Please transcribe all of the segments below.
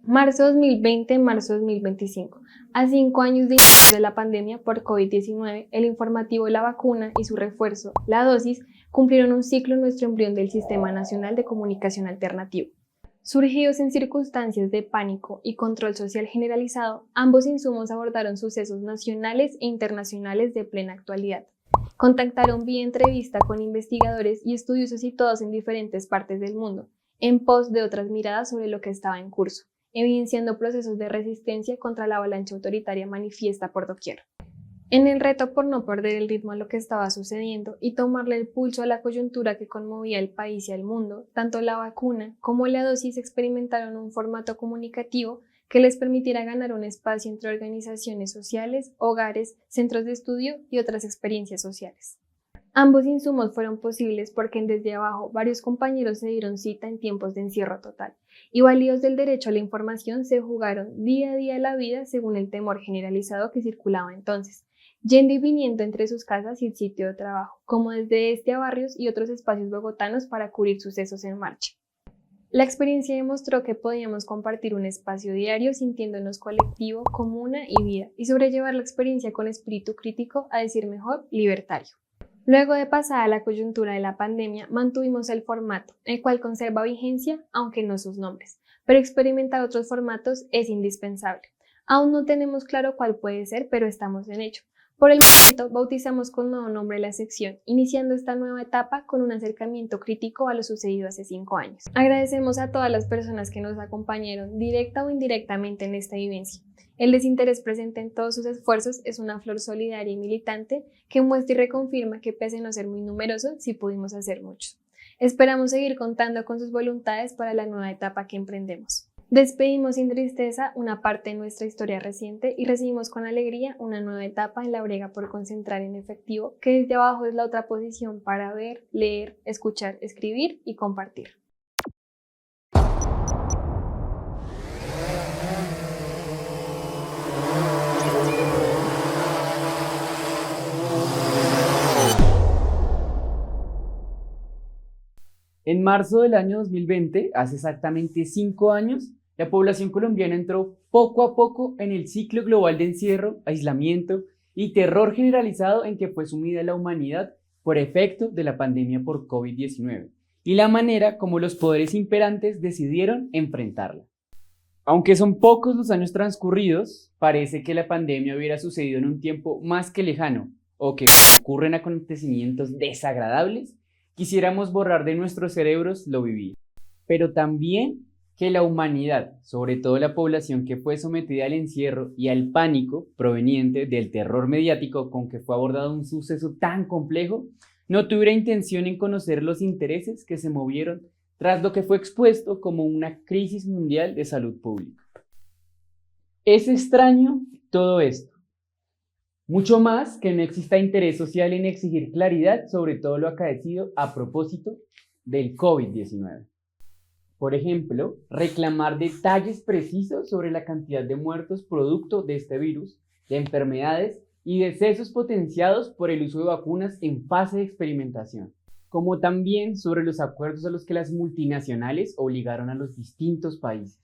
Marzo 2020, marzo 2025. A 5 años de inicio de la pandemia por COVID-19, el informativo La Vacuna y su refuerzo, la dosis, cumplieron un ciclo en nuestro embrión del Sistema Nacional de Comunicación Alternativo. Surgidos en circunstancias de pánico y control social generalizado, ambos insumos abordaron sucesos nacionales e internacionales de plena actualidad. Contactaron vía entrevista con investigadores y estudiosos situados en diferentes partes del mundo, en pos de otras miradas sobre lo que estaba en curso, evidenciando procesos de resistencia contra la avalancha autoritaria manifiesta por doquier. En el reto por no perder el ritmo a lo que estaba sucediendo y tomarle el pulso a la coyuntura que conmovía el país y al mundo, tanto la vacuna como la dosis experimentaron un formato comunicativo que les permitiera ganar un espacio entre organizaciones sociales, hogares, centros de estudio y otras experiencias sociales. Ambos insumos fueron posibles porque en Desde Abajo varios compañeros se dieron cita en tiempos de encierro total y válidos del derecho a la información se jugaron día a día la vida según el temor generalizado que circulaba entonces, yendo y viniendo entre sus casas y el sitio de trabajo, como desde este a barrios y otros espacios bogotanos para cubrir sucesos en marcha. La experiencia demostró que podíamos compartir un espacio diario sintiéndonos colectivo, comuna y vida, y sobrellevar la experiencia con espíritu crítico, a decir mejor, libertario. Luego de pasada la coyuntura de la pandemia, mantuvimos el formato, el cual conserva vigencia, aunque no sus nombres, pero experimentar otros formatos es indispensable. Aún no tenemos claro cuál puede ser, pero estamos en ello. Por el momento, bautizamos con nuevo nombre la sección, iniciando esta nueva etapa con un acercamiento crítico a lo sucedido hace 5 años. Agradecemos a todas las personas que nos acompañaron, directa o indirectamente, en esta vivencia. El desinterés presente en todos sus esfuerzos es una flor solidaria y militante que muestra y reconfirma que pese a no ser muy numerosos, sí pudimos hacer mucho. Esperamos seguir contando con sus voluntades para la nueva etapa que emprendemos. Despedimos sin tristeza una parte de nuestra historia reciente y recibimos con alegría una nueva etapa en la brega por concentrar en efectivo, que Desde Abajo es la otra posición para ver, leer, escuchar, escribir y compartir. En marzo del año 2020, hace exactamente 5 años, la población colombiana entró poco a poco en el ciclo global de encierro, aislamiento y terror generalizado en que fue sumida la humanidad por efecto de la pandemia por COVID-19 y la manera como los poderes imperantes decidieron enfrentarla. Aunque son pocos los años transcurridos, parece que la pandemia hubiera sucedido en un tiempo más que lejano o que ocurren acontecimientos desagradables, quisiéramos borrar de nuestros cerebros lo vivido. Pero también que la humanidad, sobre todo la población que fue sometida al encierro y al pánico proveniente del terror mediático con que fue abordado un suceso tan complejo, no tuviera intención en conocer los intereses que se movieron tras lo que fue expuesto como una crisis mundial de salud pública. Es extraño todo esto, mucho más que no exista interés social en exigir claridad sobre todo lo acaecido a propósito del COVID-19. Por ejemplo, reclamar detalles precisos sobre la cantidad de muertos producto de este virus, de enfermedades y decesos potenciados por el uso de vacunas en fase de experimentación, como también sobre los acuerdos a los que las multinacionales obligaron a los distintos países,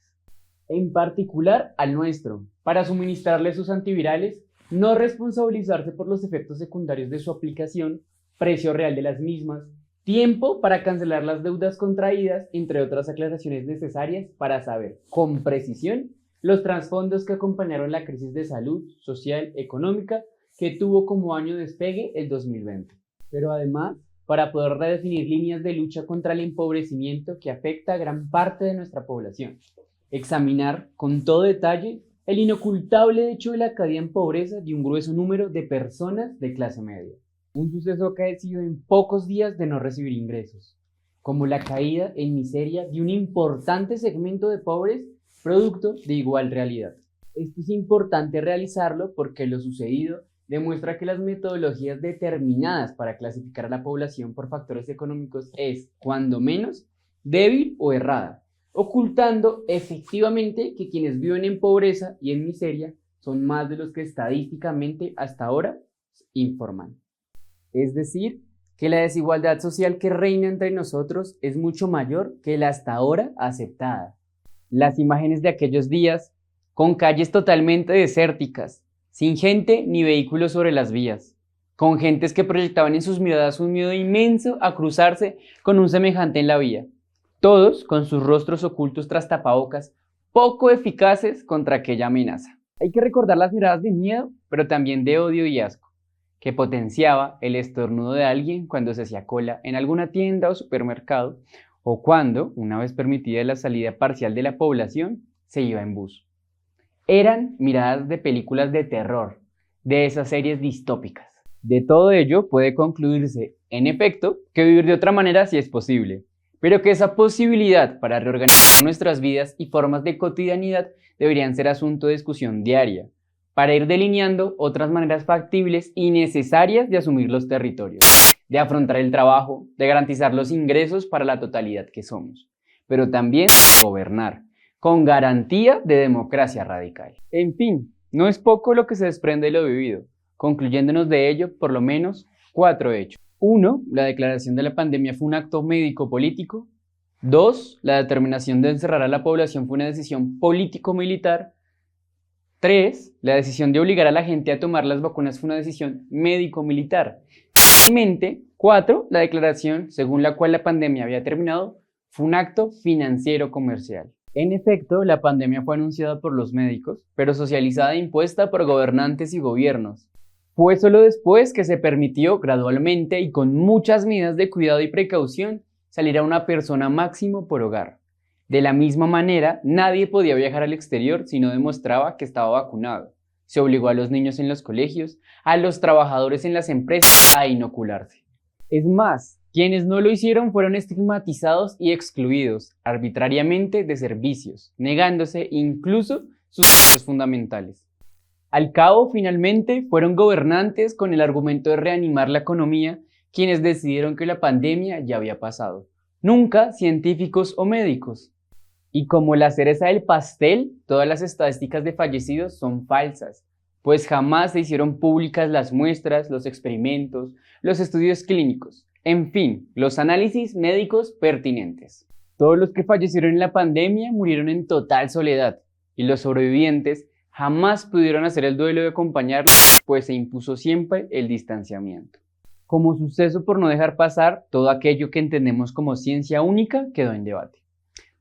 en particular al nuestro, para suministrarle sus antivirales, no responsabilizarse por los efectos secundarios de su aplicación, precio real de las mismas, tiempo para cancelar las deudas contraídas, entre otras aclaraciones necesarias para saber con precisión los trasfondos que acompañaron la crisis de salud, social, económica que tuvo como año de despegue el 2020. Pero además, para poder redefinir líneas de lucha contra el empobrecimiento que afecta a gran parte de nuestra población. Examinar con todo detalle el inocultable hecho de la caída en pobreza de un grueso número de personas de clase media. Un suceso acaecido en pocos días de no recibir ingresos, como la caída en miseria de un importante segmento de pobres producto de igual realidad. Esto es importante realizarlo porque lo sucedido demuestra que las metodologías determinadas para clasificar a la población por factores económicos es, cuando menos, débil o errada, ocultando efectivamente que quienes viven en pobreza y en miseria son más de los que estadísticamente hasta ahora informan. Es decir, que la desigualdad social que reina entre nosotros es mucho mayor que la hasta ahora aceptada. Las imágenes de aquellos días, con calles totalmente desérticas, sin gente ni vehículos sobre las vías, con gentes que proyectaban en sus miradas un miedo inmenso a cruzarse con un semejante en la vía, todos con sus rostros ocultos tras tapabocas, poco eficaces contra aquella amenaza. Hay que recordar las miradas de miedo, pero también de odio y asco, que potenciaba el estornudo de alguien cuando se hacía cola en alguna tienda o supermercado, o cuando, una vez permitida la salida parcial de la población, se iba en bus. Eran miradas de películas de terror, de esas series distópicas. De todo ello puede concluirse, en efecto, que vivir de otra manera sí es posible, pero que esa posibilidad para reorganizar nuestras vidas y formas de cotidianidad deberían ser asunto de discusión diaria, para ir delineando otras maneras factibles y necesarias de asumir los territorios, de afrontar el trabajo, de garantizar los ingresos para la totalidad que somos, pero también de gobernar, con garantía de democracia radical. En fin, no es poco lo que se desprende de lo vivido, concluyéndonos de ello por lo menos 4 hechos. 1. La declaración de la pandemia fue un acto médico-político. 2. La determinación de encerrar a la población fue una decisión político-militar. 3. La decisión de obligar a la gente a tomar las vacunas fue una decisión médico-militar. Finalmente, 4. La declaración según la cual la pandemia había terminado fue un acto financiero-comercial. En efecto, la pandemia fue anunciada por los médicos, pero socializada e impuesta por gobernantes y gobiernos. Fue solo después que se permitió gradualmente y con muchas medidas de cuidado y precaución salir a una persona máximo por hogar. De la misma manera, nadie podía viajar al exterior si no demostraba que estaba vacunado. Se obligó a los niños en los colegios, a los trabajadores en las empresas a inocularse. Es más, quienes no lo hicieron fueron estigmatizados y excluidos arbitrariamente de servicios, negándose incluso sus derechos fundamentales. Al cabo, finalmente, fueron gobernantes con el argumento de reanimar la economía quienes decidieron que la pandemia ya había pasado, nunca científicos o médicos. Y como la cereza del pastel, todas las estadísticas de fallecidos son falsas, pues jamás se hicieron públicas las muestras, los experimentos, los estudios clínicos, en fin, los análisis médicos pertinentes. Todos los que fallecieron en la pandemia murieron en total soledad, y los sobrevivientes jamás pudieron hacer el duelo de acompañarlos, pues se impuso siempre el distanciamiento. Como suceso por no dejar pasar todo aquello que entendemos como ciencia única quedó en debate.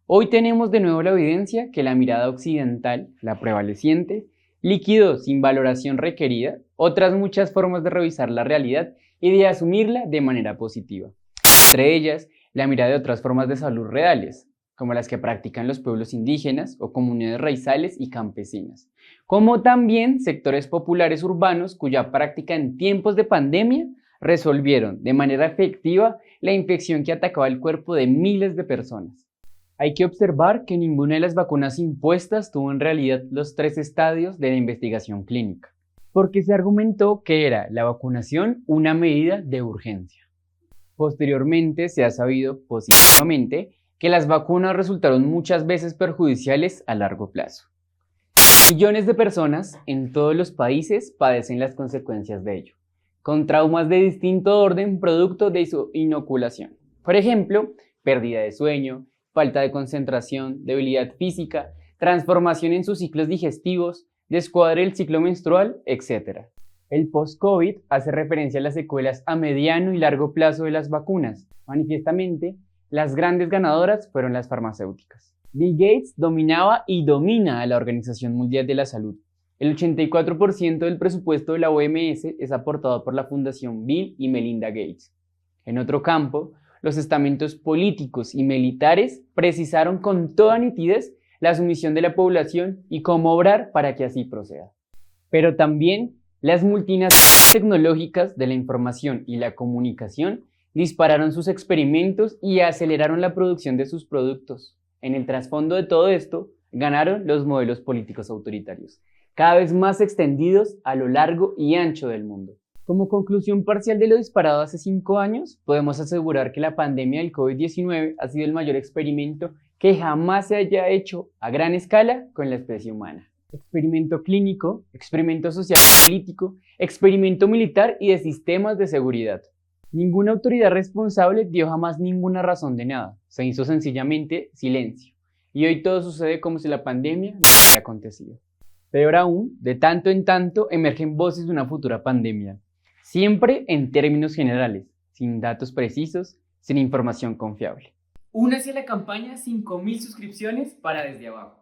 Hoy tenemos de nuevo la evidencia que la mirada occidental, la prevaleciente, liquidó sin valoración requerida otras muchas formas de revisar la realidad y de asumirla de manera positiva. Entre ellas, la mirada de otras formas de salud reales, como las que practican los pueblos indígenas o comunidades raizales y campesinas, como también sectores populares urbanos cuya práctica en tiempos de pandemia resolvieron de manera efectiva la infección que atacaba el cuerpo de miles de personas. Hay que observar que ninguna de las vacunas impuestas tuvo en realidad los 3 estadios de la investigación clínica, porque se argumentó que era la vacunación una medida de urgencia. Posteriormente se ha sabido positivamente que las vacunas resultaron muchas veces perjudiciales a largo plazo. Millones de personas en todos los países padecen las consecuencias de ello, con traumas de distinto orden producto de su inoculación. Por ejemplo, pérdida de sueño, falta de concentración, debilidad física, transformación en sus ciclos digestivos, descuadre del ciclo menstrual, etc. El post-COVID hace referencia a las secuelas a mediano y largo plazo de las vacunas. Manifiestamente, las grandes ganadoras fueron las farmacéuticas. Bill Gates dominaba y domina a la Organización Mundial de la Salud. El 84% del presupuesto de la OMS es aportado por la Fundación Bill y Melinda Gates. En otro campo, los estamentos políticos y militares precisaron con toda nitidez la sumisión de la población y cómo obrar para que así proceda. Pero también las multinacionales tecnológicas de la información y la comunicación dispararon sus experimentos y aceleraron la producción de sus productos. En el trasfondo de todo esto, ganaron los modelos políticos autoritarios, cada vez más extendidos a lo largo y ancho del mundo. Como conclusión parcial de lo disparado hace 5 años, podemos asegurar que la pandemia del COVID-19 ha sido el mayor experimento que jamás se haya hecho a gran escala con la especie humana. Experimento clínico, experimento social y político, experimento militar y de sistemas de seguridad. Ninguna autoridad responsable dio jamás ninguna razón de nada, se hizo sencillamente silencio. y hoy todo sucede como si la pandemia no hubiera acontecido. Peor aún, de tanto en tanto emergen voces de una futura pandemia, siempre en términos generales, sin datos precisos, sin información confiable. Únase a la campaña 5.000 suscripciones para Desde Abajo.